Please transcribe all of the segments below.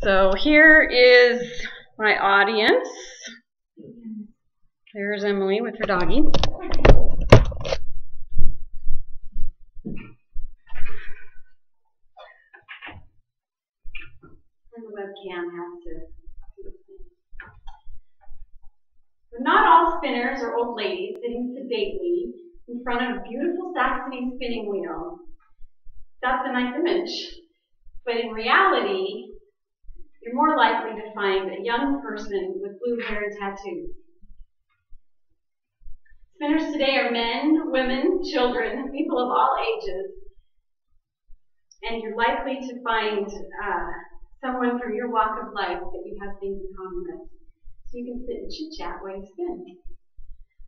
So here is my audience. There's Emily with her doggie. And the webcam has to do its thing. But not all spinners are old ladies sitting sedately in front of a beautiful Saxony spinning wheel. That's a nice image. But in reality, you're more likely to find a young person with blue hair and tattoos. Spinners today are men, women, children, people of all ages. And you're likely to find someone from your walk of life that you have things in common with. So you can sit and chit-chat while you spin.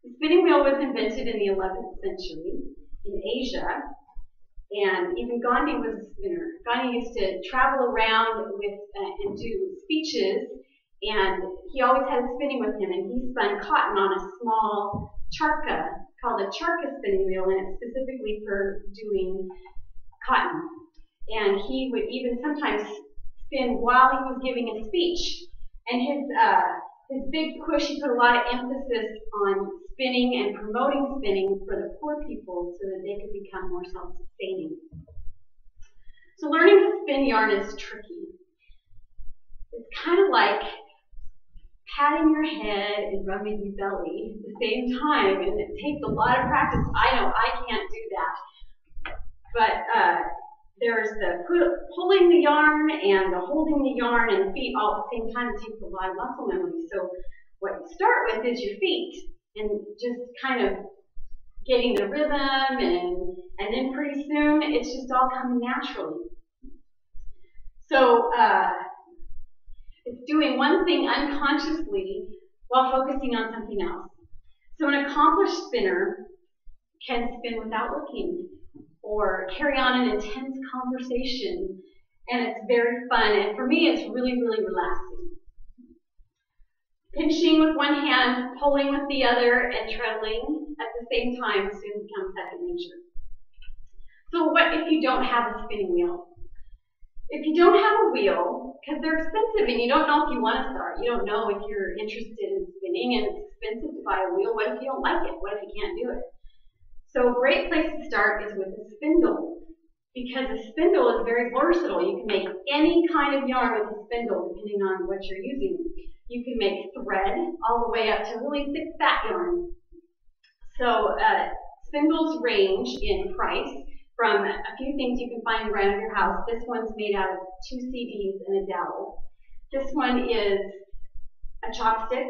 The spinning wheel was invented in the 11th century in Asia. And even Gandhi was a spinner. Gandhi used to travel around with and do speeches, and he always had a spinning with him, and he spun cotton on a small charka called a charka spinning wheel, and it's specifically for doing cotton. And he would even sometimes spin while he was giving a speech. And his big push, he put a lot of emphasis on spinning and promoting spinning for the poor people so that they could become more self-sustaining. So learning to spin yarn is tricky. It's kind of like patting your head and rubbing your belly at the same time, and it takes a lot of practice. I know I can't do that. But there's the pulling the yarn and the holding the yarn and the feet all at the same time. It takes a lot of muscle memory. So what you start with is your feet and just kind of getting the rhythm, and then pretty soon it's just all coming naturally. So it's doing one thing unconsciously while focusing on something else. So an accomplished spinner can spin without looking, or carry on an intense conversation, and it's very fun. And for me, it's really, really relaxing. Pinching with one hand, pulling with the other, and treadling at the same time soon becomes second nature. So what if you don't have a spinning wheel? If you don't have a wheel, because they're expensive and you don't know if you want to start, you don't know if you're interested in spinning, and it's expensive to buy a wheel. What if you don't like it? What if you can't do it? So a great place to start is with a spindle, because a spindle is very versatile. You can make any kind of yarn with a spindle depending on what you're using. You can make thread all the way up to really thick fat yarn. So spindles range in price from a few things you can find around your house. This one's made out of 2 CDs and a dowel. This one is a chopstick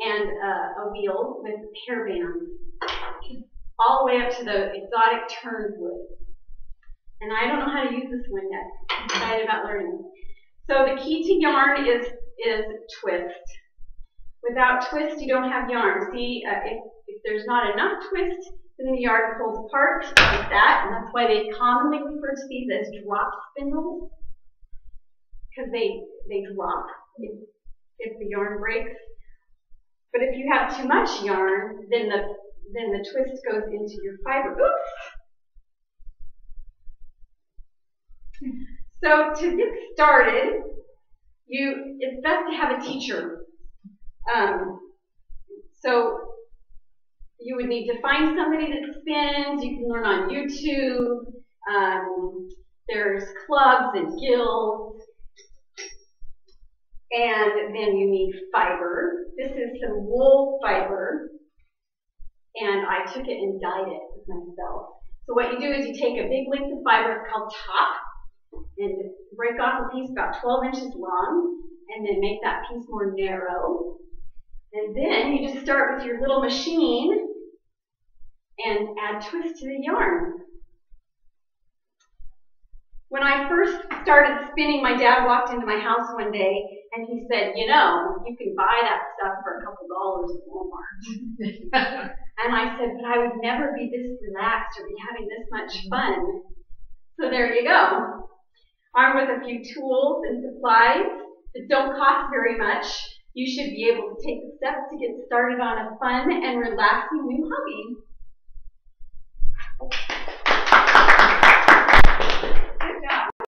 and a wheel with hair bands, all the way up to the exotic turned wood. And I don't know how to use this one yet. I'm excited about learning. So the key to yarn is twist. Without twist, you don't have yarn. See, if there's not enough twist, then the yarn pulls apart like that, and that's why they commonly refer to these as drop spindles, because they drop if the yarn breaks. But if you have too much yarn, then the twist goes into your fiber. Oops! So to get started, it's best to have a teacher. So you would need to find somebody that spins. You can learn on YouTube. There's clubs and guilds. And then you need fiber. This is some wool fiber. And I took it and dyed it with myself. So what you do is you take a big length of fiber, it's called top, and break off a piece about 12 inches long, and then make that piece more narrow. And then you just start with your little machine and add twist to the yarn. When I first started spinning, my dad walked into my house one day and he said, you know, you can buy that stuff for a couple dollars at Walmart. And I said, but I would never be this relaxed or be having this much fun. So there you go. Armed with a few tools and supplies that don't cost very much, you should be able to take the steps to get started on a fun and relaxing new hobby.